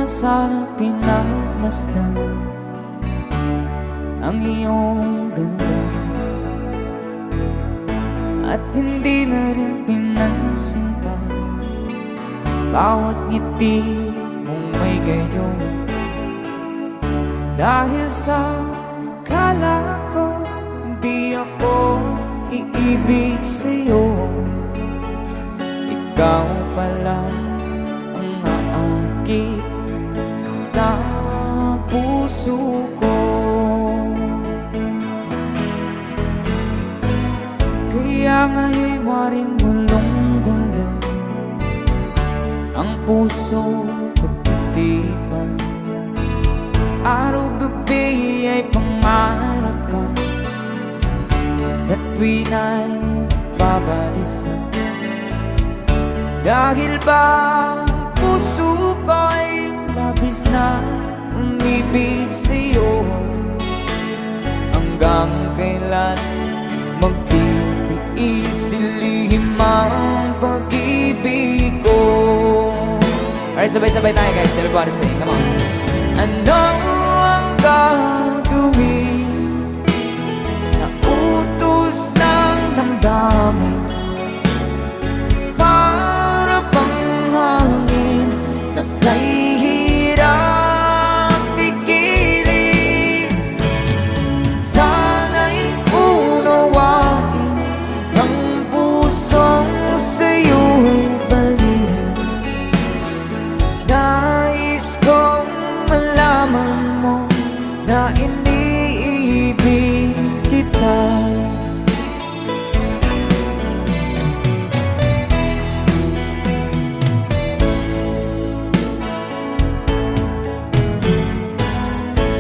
na sana pinagmasdan ang iyong ganda, at hindi na rin pinansin pa bawat ngiti mong may gayon. Dahil sa akala ko di ako iibig sa'yo, ikaw pala ang aakit sa puso ko. Kaya nga'y waring gulong-gulo ang puso at isipan. Araw-gabi ay pangarap ka, at sa tuwin ay babalisan. Dahil ba ang puso ko'y labis na umibig sa'yo, hanggang kailan magtitiis ilihim ang pag-ibig ko. Alright, sabay-sabay tayo guys, everybody sing, come on. Ano ang gagawin sa utos ng damdamin? Para bang hangin na kahihirap pigilan. Sana'y unawain ang pusong sa'yo'y balik. Nais kong malaman mo na iniibig kita.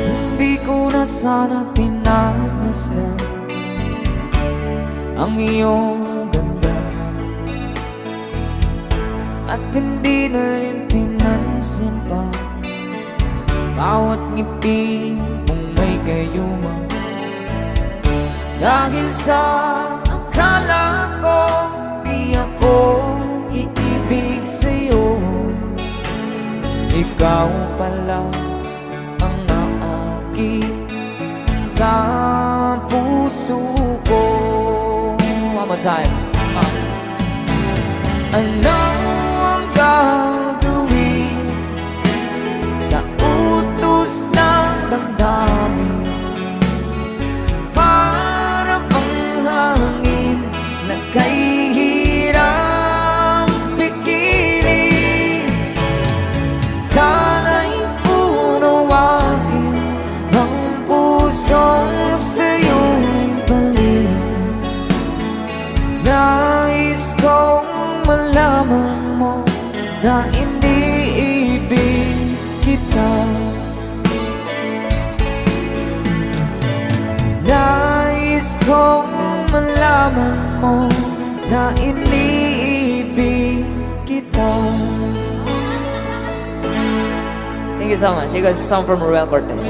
Hindi ko na sana pinagmasdan ang iyong ganda, at hindi na rin pinansin pa bawat ngiti mong may gayuma. Dahil sa akala ko di ako iibig sa'yo, ikaw pala ang naakit sa puso ko. One more time. Ano ang gagawin sa utos ng damdamin? Para bang hangin na kahihirap pigilan. Sana'y unawain ang pusong sa'yo'y balik. Nais kong malaman mo na iniibig kita. Nais kong malaman mo na iniibig kita. Thank you so much. You guys, a song from Ruel Cortez.